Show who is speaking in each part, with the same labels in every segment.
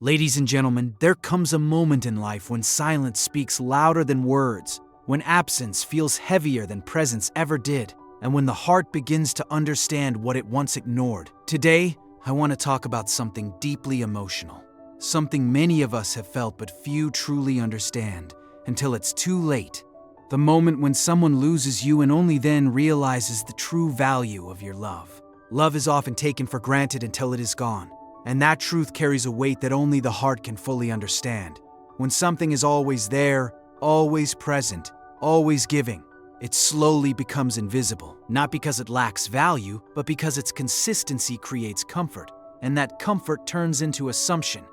Speaker 1: Ladies and gentlemen, there comes a moment in life when silence speaks louder than words, when absence feels heavier than presence ever did, and when the heart begins to understand what it once ignored. Today, I want to talk about something deeply emotional, something many of us have felt but few truly understand, until it's too late. The moment when someone loses you and only then realizes the true value of your love. Love is often taken for granted until it is gone. And that truth carries a weight that only the heart can fully understand. When something is always there, always present, always giving, it slowly becomes invisible. Not because it lacks value, but because its consistency creates comfort. And that comfort turns into assumption.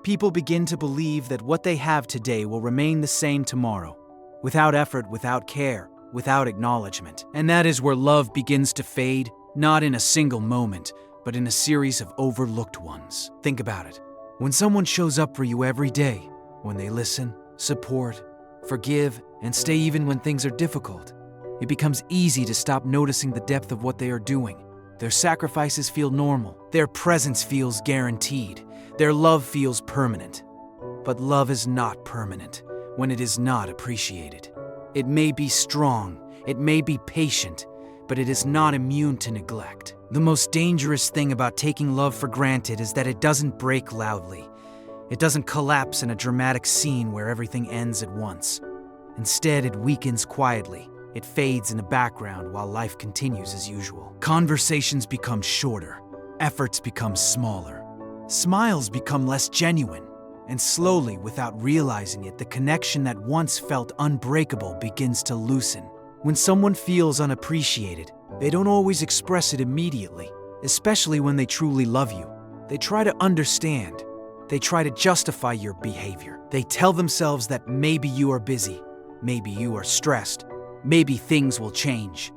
Speaker 1: People begin to believe that what they have today will remain the same tomorrow. Without effort, without care, without acknowledgement. And that is where love begins to fade, not in a single moment, but in a series of overlooked ones. Think about it. When someone shows up for you every day, when they listen, support, forgive, and stay even when things are difficult, it becomes easy to stop noticing the depth of what they are doing. Their sacrifices feel normal. Their presence feels guaranteed. Their love feels permanent. But love is not permanent when it is not appreciated. It may be strong, it may be patient, but it is not immune to neglect. The most dangerous thing about taking love for granted is that it doesn't break loudly. It doesn't collapse in a dramatic scene where everything ends at once. Instead, it weakens quietly. It fades in the background while life continues as usual. Conversations become shorter. Efforts become smaller. Smiles become less genuine. And slowly, without realizing it, the connection that once felt unbreakable begins to loosen. When someone feels unappreciated, they don't always express it immediately, especially when they truly love you. They try to understand. They try to justify your behavior. They tell themselves that maybe you are busy, maybe you are stressed, maybe things will change.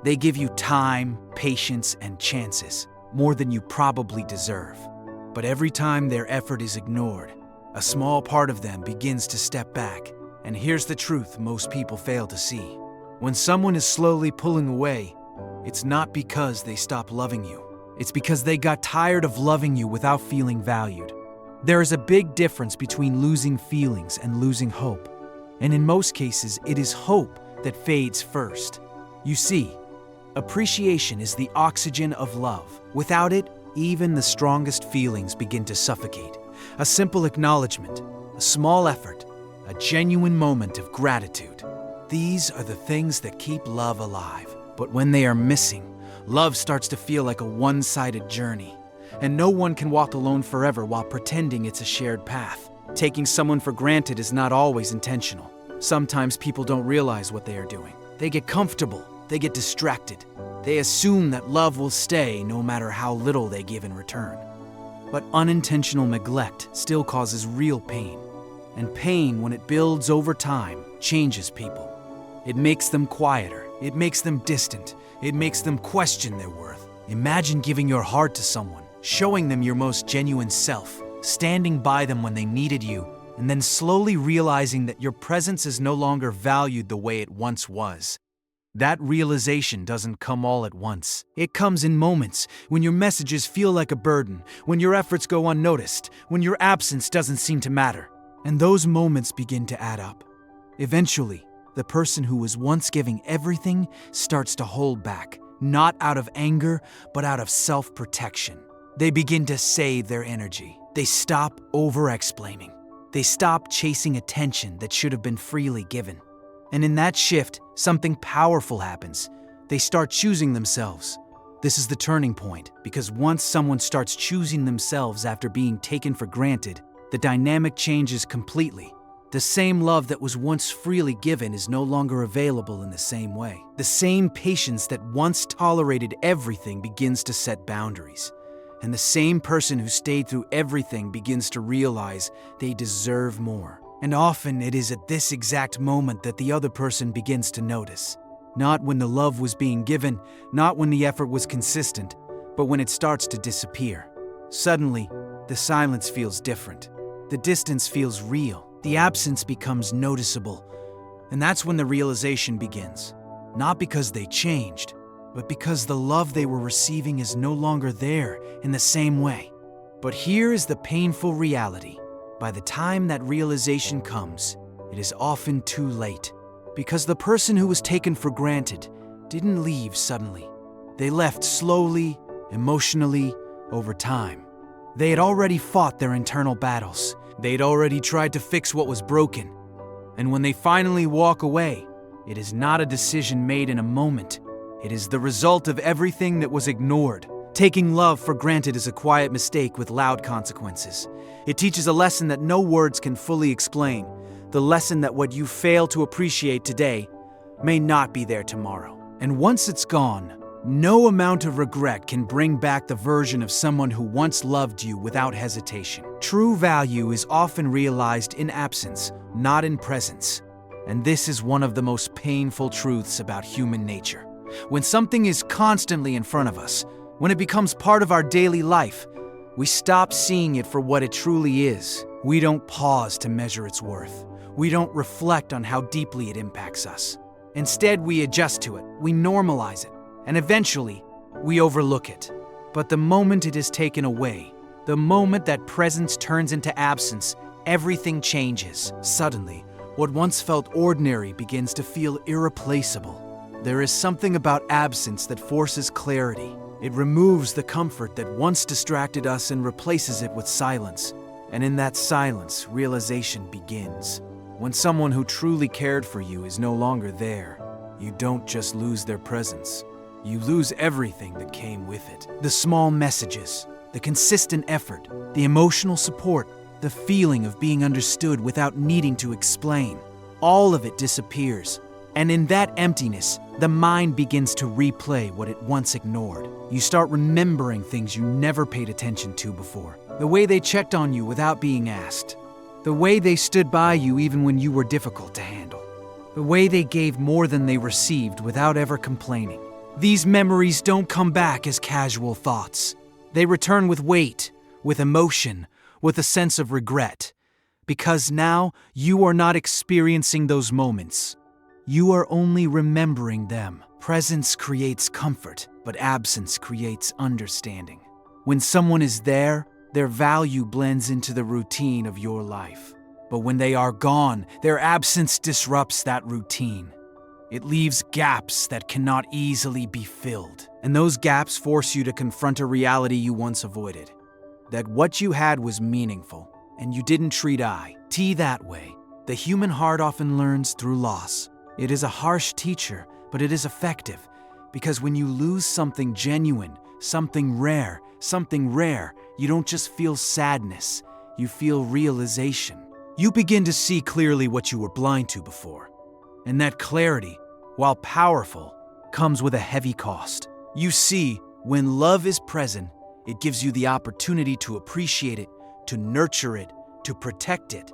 Speaker 1: They give you time, patience, and chances, more than you probably deserve. But every time their effort is ignored, a small part of them begins to step back. And here's the truth most people fail to see. When someone is slowly pulling away, it's not because they stopped loving you. It's because they got tired of loving you without feeling valued. There is a big difference between losing feelings and losing hope. And in most cases, it is hope that fades first. You see, appreciation is the oxygen of love. Without it, even the strongest feelings begin to suffocate. A simple acknowledgement, a small effort, a genuine moment of gratitude. These are the things that keep love alive. But when they are missing, love starts to feel like a one-sided journey. And no one can walk alone forever while pretending it's a shared path. Taking someone for granted is not always intentional. Sometimes people don't realize what they are doing. They get comfortable, they get distracted. They assume that love will stay no matter how little they give in return. But unintentional neglect still causes real pain. And pain, when it builds over time, changes people. It makes them quieter. It makes them distant. It makes them question their worth. Imagine giving your heart to someone, showing them your most genuine self, standing by them when they needed you, and then slowly realizing that your presence is no longer valued the way it once was. That realization doesn't come all at once. It comes in moments, when your messages feel like a burden, when your efforts go unnoticed, when your absence doesn't seem to matter. And those moments begin to add up. Eventually, the person who was once giving everything starts to hold back, not out of anger, but out of self-protection. They begin to save their energy. They stop over-explaining. They stop chasing attention that should have been freely given. And in that shift, something powerful happens. They start choosing themselves. This is the turning point, because once someone starts choosing themselves after being taken for granted, the dynamic changes completely. The same love that was once freely given is no longer available in the same way. The same patience that once tolerated everything begins to set boundaries. And the same person who stayed through everything begins to realize they deserve more. And often it is at this exact moment that the other person begins to notice. Not when the love was being given, not when the effort was consistent, but when it starts to disappear. Suddenly, the silence feels different. The distance feels real. The absence becomes noticeable. And that's when the realization begins. Not because they changed, but because the love they were receiving is no longer there in the same way. But here is the painful reality. By the time that realization comes, it is often too late. Because the person who was taken for granted didn't leave suddenly. They left slowly, emotionally, over time. They had already fought their internal battles. They'd already tried to fix what was broken. And when they finally walk away, it is not a decision made in a moment. It is the result of everything that was ignored. Taking love for granted is a quiet mistake with loud consequences. It teaches a lesson that no words can fully explain. The lesson that what you fail to appreciate today may not be there tomorrow. And once it's gone, no amount of regret can bring back the version of someone who once loved you without hesitation. True value is often realized in absence, not in presence. And this is one of the most painful truths about human nature. When something is constantly in front of us, when it becomes part of our daily life, we stop seeing it for what it truly is. We don't pause to measure its worth. We don't reflect on how deeply it impacts us. Instead, we adjust to it, we normalize it, and eventually, we overlook it. But the moment it is taken away, the moment that presence turns into absence, everything changes. Suddenly, what once felt ordinary begins to feel irreplaceable. There is something about absence that forces clarity. It removes the comfort that once distracted us and replaces it with silence. And in that silence, realization begins. When someone who truly cared for you is no longer there, you don't just lose their presence. You lose everything that came with it. The small messages, the consistent effort, the emotional support, the feeling of being understood without needing to explain. All of it disappears. And in that emptiness, the mind begins to replay what it once ignored. You start remembering things you never paid attention to before. The way they checked on you without being asked. The way they stood by you even when you were difficult to handle. The way they gave more than they received without ever complaining. These memories don't come back as casual thoughts. They return with weight, with emotion, with a sense of regret. Because now you are not experiencing those moments. You are only remembering them. Presence creates comfort, but absence creates understanding. When someone is there, their value blends into the routine of your life. But when they are gone, their absence disrupts that routine. It leaves gaps that cannot easily be filled. And those gaps force you to confront a reality you once avoided. That what you had was meaningful, and you didn't treat it that way. The human heart often learns through loss. It is a harsh teacher, but it is effective. Because when you lose something genuine, something rare, you don't just feel sadness, you feel realization. You begin to see clearly what you were blind to before. And that clarity, while powerful, comes with a heavy cost. You see, when love is present, it gives you the opportunity to appreciate it, to nurture it, to protect it.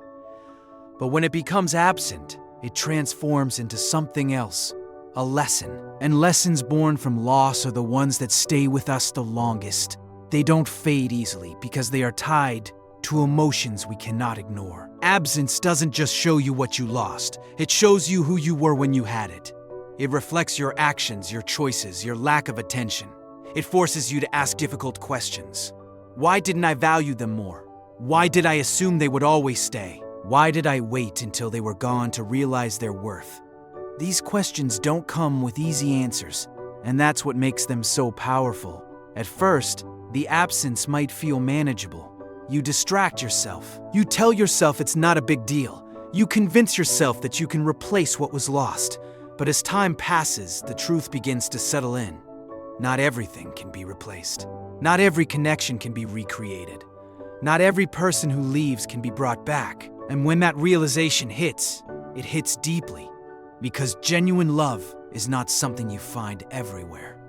Speaker 1: But when it becomes absent, it transforms into something else, a lesson. And lessons born from loss are the ones that stay with us the longest. They don't fade easily because they are tied to emotions we cannot ignore. Absence doesn't just show you what you lost. It shows you who you were when you had it. It reflects your actions, your choices, your lack of attention. It forces you to ask difficult questions. Why didn't I value them more? Why did I assume they would always stay? Why did I wait until they were gone to realize their worth? These questions don't come with easy answers, and that's what makes them so powerful. At first, the absence might feel manageable. You distract yourself. You tell yourself it's not a big deal. You convince yourself that you can replace what was lost. But as time passes, the truth begins to settle in. Not everything can be replaced. Not every connection can be recreated. Not every person who leaves can be brought back. And when that realization hits, it hits deeply. Because genuine love is not something you find everywhere.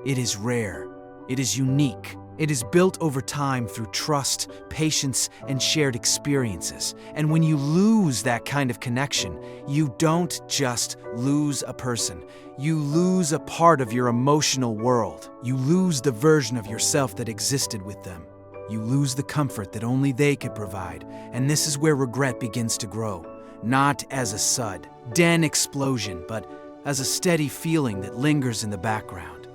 Speaker 1: It is rare. It is unique. It is built over time through trust, patience, and shared experiences. And when you lose that kind of connection, you don't just lose a person. You lose a part of your emotional world. You lose the version of yourself that existed with them. You lose the comfort that only they could provide. And this is where regret begins to grow. Not as a sudden explosion, but as a steady feeling that lingers in the background.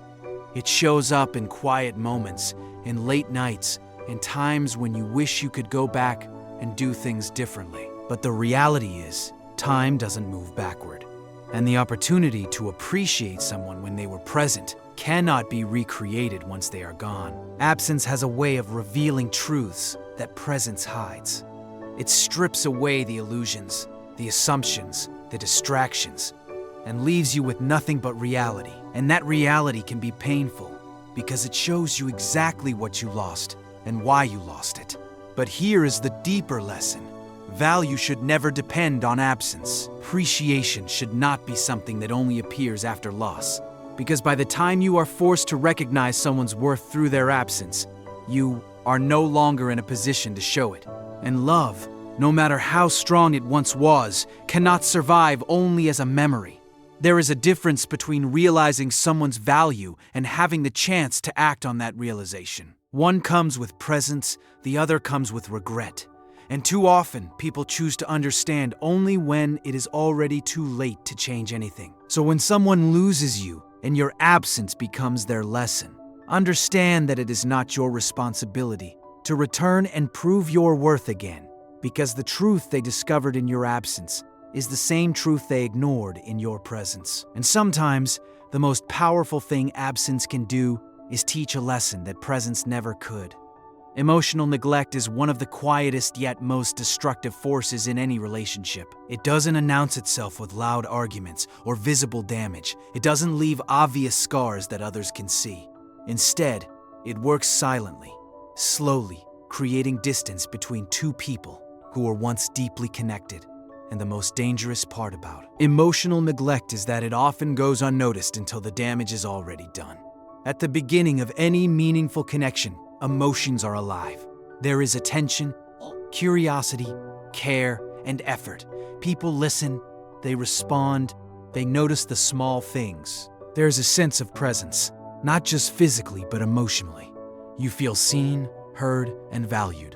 Speaker 1: It shows up in quiet moments, in late nights, and times when you wish you could go back and do things differently. But the reality is, time doesn't move backward, and the opportunity to appreciate someone when they were present cannot be recreated once they are gone. Absence has a way of revealing truths that presence hides. It strips away the illusions, the assumptions, the distractions, and leaves you with nothing but reality. And that reality can be painful because it shows you exactly what you lost and why you lost it. But here is the deeper lesson. Value should never depend on absence. Appreciation should not be something that only appears after loss. Because by the time you are forced to recognize someone's worth through their absence, you are no longer in a position to show it. And love, no matter how strong it once was, cannot survive only as a memory. There is a difference between realizing someone's value and having the chance to act on that realization. One comes with presence, the other comes with regret. And too often, people choose to understand only when it is already too late to change anything. So when someone loses you and your absence becomes their lesson, understand that it is not your responsibility to return and prove your worth again, because the truth they discovered in your absence is the same truth they ignored in your presence. And sometimes, the most powerful thing absence can do is teach a lesson that presence never could. Emotional neglect is one of the quietest yet most destructive forces in any relationship. It doesn't announce itself with loud arguments or visible damage. It doesn't leave obvious scars that others can see. Instead, it works silently, slowly, creating distance between two people who were once deeply connected. And the most dangerous part about emotional neglect is that it often goes unnoticed until the damage is already done. At the beginning of any meaningful connection, emotions are alive. There is attention, curiosity, care, and effort. People listen, they respond, they notice the small things. There's a sense of presence, not just physically but emotionally. You feel seen, heard, and valued.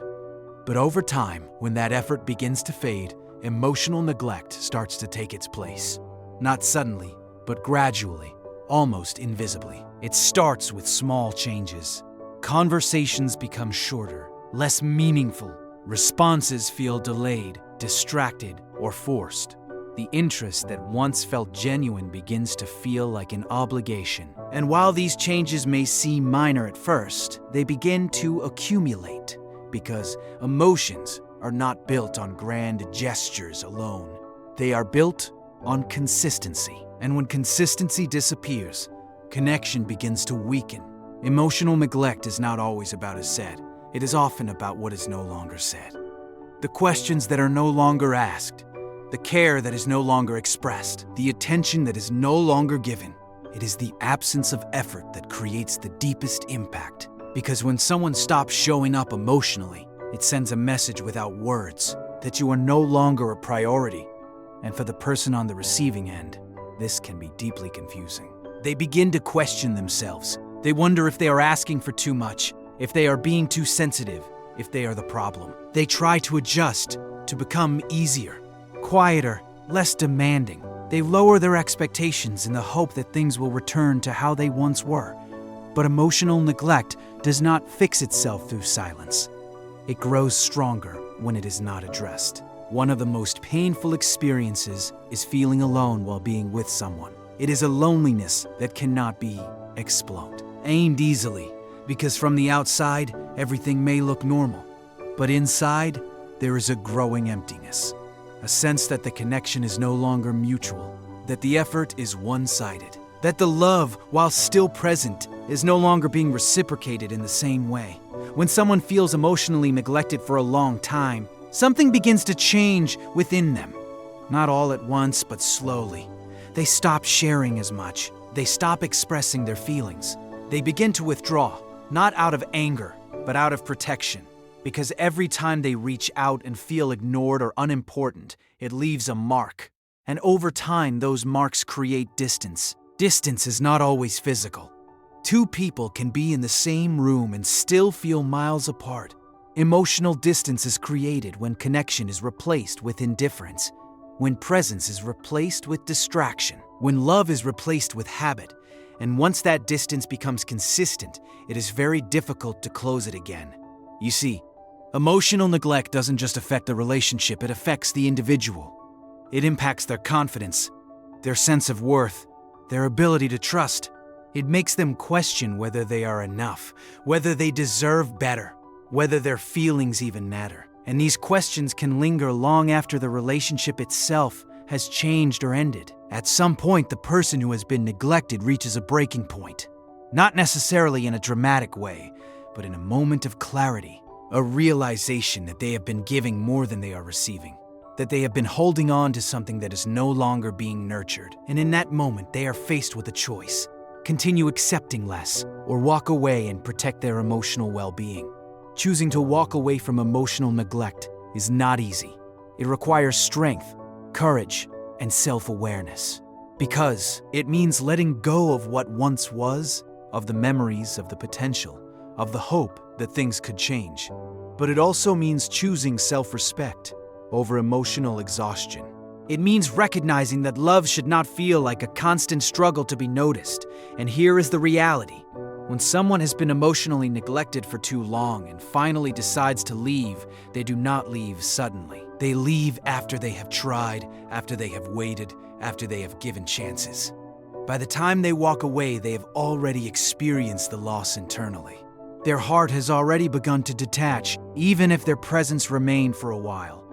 Speaker 1: But over time, when that effort begins to fade, emotional neglect starts to take its place. Not suddenly, but gradually, almost invisibly. It starts with small changes. Conversations become shorter, less meaningful. Responses feel delayed, distracted, or forced. The interest that once felt genuine begins to feel like an obligation. And while these changes may seem minor at first, they begin to accumulate, because emotions are not built on grand gestures alone. They are built on consistency. And when consistency disappears, connection begins to weaken. Emotional neglect is not always about is said. It is often about what is no longer said. The questions that are no longer asked, the care that is no longer expressed, the attention that is no longer given. It is the absence of effort that creates the deepest impact. Because when someone stops showing up emotionally, it sends a message without words that you are no longer a priority. And for the person on the receiving end, this can be deeply confusing. They begin to question themselves. They wonder if they are asking for too much, if they are being too sensitive, if they are the problem. They try to adjust, to become easier, quieter, less demanding. They lower their expectations in the hope that things will return to how they once were. But emotional neglect does not fix itself through silence. It grows stronger when it is not addressed. One of the most painful experiences is feeling alone while being with someone. It is a loneliness that cannot be explained, aimed easily, because from the outside, everything may look normal. But inside, there is a growing emptiness, a sense that the connection is no longer mutual, that the effort is one-sided, that the love, while still present, is no longer being reciprocated in the same way. When someone feels emotionally neglected for a long time, something begins to change within them. Not all at once, but slowly. They stop sharing as much. They stop expressing their feelings. They begin to withdraw, not out of anger, but out of protection. Because every time they reach out and feel ignored or unimportant, it leaves a mark. And over time, those marks create distance. Distance is not always physical. Two people can be in the same room and still feel miles apart. Emotional distance is created when connection is replaced with indifference, when presence is replaced with distraction, when love is replaced with habit. And once that distance becomes consistent, it is very difficult to close it again. You see, emotional neglect doesn't just affect the relationship, it affects the individual. It impacts their confidence, their sense of worth, their ability to trust. It makes them question whether they are enough, whether they deserve better, whether their feelings even matter. And these questions can linger long after the relationship itself has changed or ended. At some point, the person who has been neglected reaches a breaking point. Not necessarily in a dramatic way, but in a moment of clarity. A realization that they have been giving more than they are receiving. That they have been holding on to something that is no longer being nurtured. And in that moment, they are faced with a choice. Continue accepting less, or walk away and protect their emotional well-being. Choosing to walk away from emotional neglect is not easy. It requires strength, courage, and self-awareness. Because it means letting go of what once was, of the memories, of the potential, of the hope that things could change. But it also means choosing self-respect over emotional exhaustion. It means recognizing that love should not feel like a constant struggle to be noticed. And here is the reality. When someone has been emotionally neglected for too long and finally decides to leave, they do not leave suddenly. They leave after they have tried, after they have waited, after they have given chances. By the time they walk away, they have already experienced the loss internally. Their heart has already begun to detach, even if their presence remained for a while.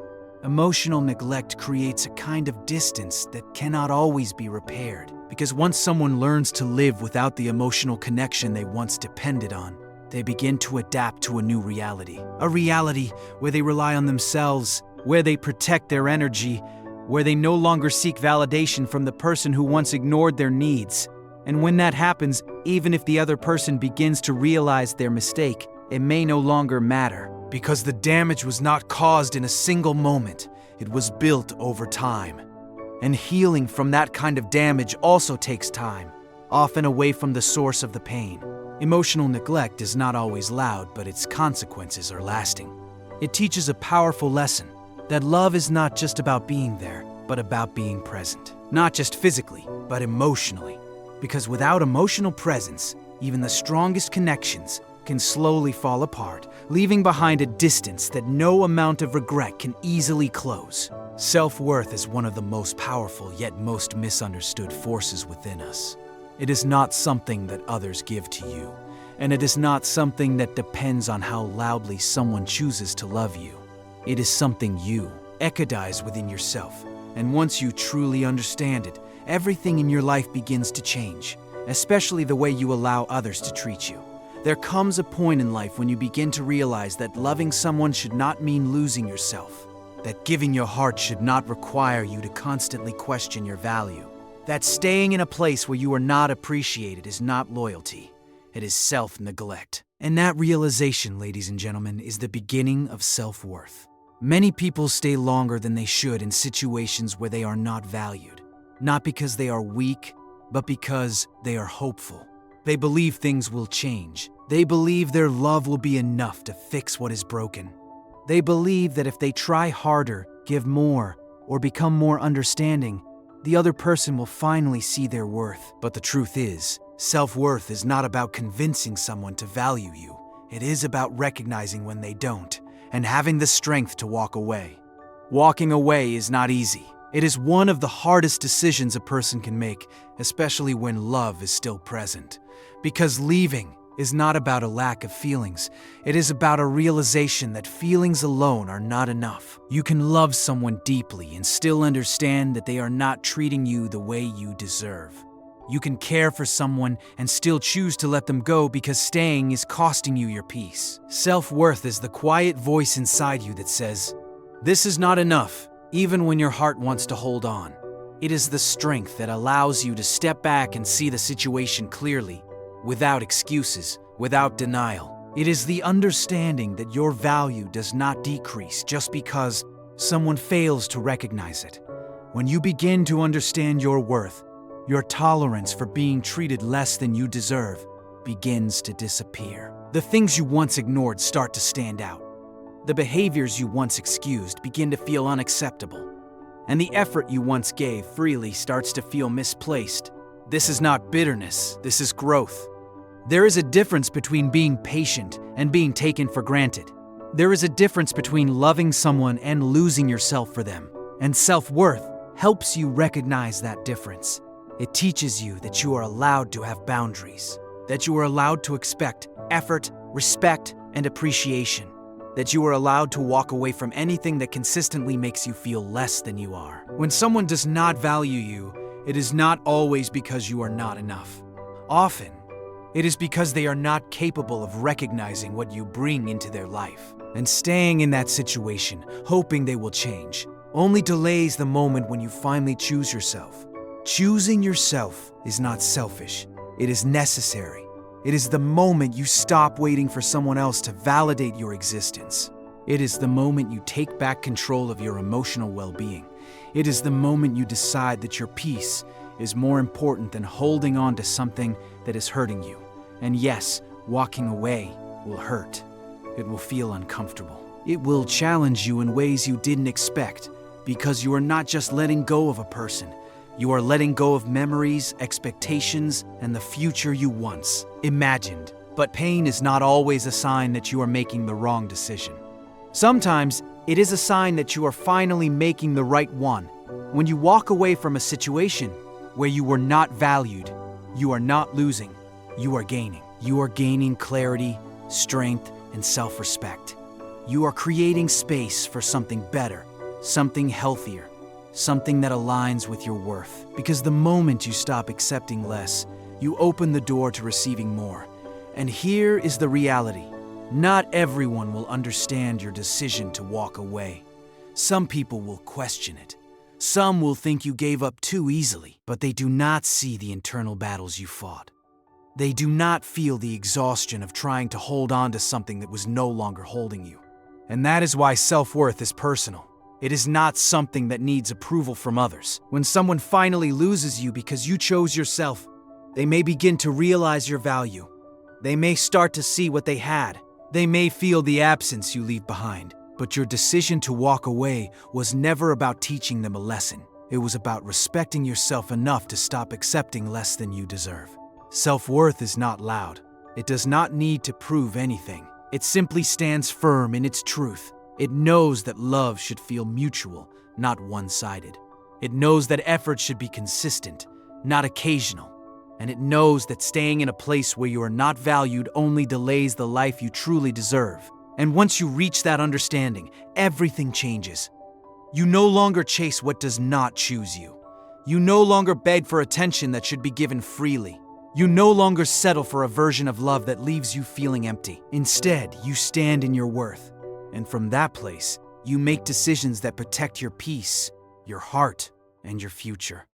Speaker 1: Emotional neglect creates a kind of distance that cannot always be repaired. Because once someone learns to live without the emotional connection they once depended on, they begin to adapt to a new reality. A reality where they rely on themselves, where they protect their energy, where they no longer seek validation from the person who once ignored their needs. And when that happens, even if the other person begins to realize their mistake, it may no longer matter. Because the damage was not caused in a single moment, it was built over time. And healing from that kind of damage also takes time, often away from the source of the pain. Emotional neglect is not always loud, but its consequences are lasting. It teaches a powerful lesson, that love is not just about being there, but about being present. Not just physically, but emotionally. Because without emotional presence, even the strongest connections can slowly fall apart, leaving behind a distance that no amount of regret can easily close. Self-worth is one of the most powerful yet most misunderstood forces within us. It is not something that others give to you, and it is not something that depends on how loudly someone chooses to love you. It is something you embody within yourself, and once you truly understand it, everything in your life begins to change, especially the way you allow others to treat you. There comes a point in life when you begin to realize that loving someone should not mean losing yourself, that giving your heart should not require you to constantly question your value, that staying in a place where you are not appreciated is not loyalty, it is self-neglect. And that realization, ladies and gentlemen, is the beginning of self-worth. Many people stay longer than they should in situations where they are not valued, not because they are weak, but because they are hopeful. They believe things will change. They believe their love will be enough to fix what is broken. They believe that if they try harder, give more, or become more understanding, the other person will finally see their worth. But the truth is, self-worth is not about convincing someone to value you. It is about recognizing when they don't, and having the strength to walk away. Walking away is not easy. It is one of the hardest decisions a person can make, especially when love is still present. Because leaving is not about a lack of feelings. It is about a realization that feelings alone are not enough. You can love someone deeply and still understand that they are not treating you the way you deserve. You can care for someone and still choose to let them go because staying is costing you your peace. Self-worth is the quiet voice inside you that says, "This is not enough," even when your heart wants to hold on. It is the strength that allows you to step back and see the situation clearly, without excuses, without denial. It is the understanding that your value does not decrease just because someone fails to recognize it. When you begin to understand your worth, your tolerance for being treated less than you deserve begins to disappear. The things you once ignored start to stand out. The behaviors you once excused begin to feel unacceptable. And the effort you once gave freely starts to feel misplaced. This is not bitterness, this is growth. There is a difference between being patient and being taken for granted. There is a difference between loving someone and losing yourself for them. And self-worth helps you recognize that difference. It teaches you that you are allowed to have boundaries, that you are allowed to expect effort, respect, and appreciation, that you are allowed to walk away from anything that consistently makes you feel less than you are. When someone does not value you, it is not always because you are not enough. Often, it is because they are not capable of recognizing what you bring into their life. And staying in that situation, hoping they will change, only delays the moment when you finally choose yourself. Choosing yourself is not selfish. It is necessary. It is the moment you stop waiting for someone else to validate your existence. It is the moment you take back control of your emotional well-being. It is the moment you decide that your peace is more important than holding on to something that is hurting you. And yes, walking away will hurt. It will feel uncomfortable. It will challenge you in ways you didn't expect, because you are not just letting go of a person. You are letting go of memories, expectations, and the future you once imagined. But pain is not always a sign that you are making the wrong decision. Sometimes it is a sign that you are finally making the right one. When you walk away from a situation where you were not valued, you are not losing, you are gaining. You are gaining clarity, strength, and self-respect. You are creating space for something better, something healthier, something that aligns with your worth. Because the moment you stop accepting less, you open the door to receiving more. And here is the reality. Not everyone will understand your decision to walk away. Some people will question it. Some will think you gave up too easily, but they do not see the internal battles you fought. They do not feel the exhaustion of trying to hold on to something that was no longer holding you. And that is why self-worth is personal. It is not something that needs approval from others. When someone finally loses you because you chose yourself, they may begin to realize your value. They may start to see what they had. They may feel the absence you leave behind. But your decision to walk away was never about teaching them a lesson. It was about respecting yourself enough to stop accepting less than you deserve. Self-worth is not loud. It does not need to prove anything. It simply stands firm in its truth. It knows that love should feel mutual, not one-sided. It knows that effort should be consistent, not occasional. And it knows that staying in a place where you are not valued only delays the life you truly deserve. And once you reach that understanding, everything changes. You no longer chase what does not choose you. You no longer beg for attention that should be given freely. You no longer settle for a version of love that leaves you feeling empty. Instead, you stand in your worth. And from that place, you make decisions that protect your peace, your heart, and your future.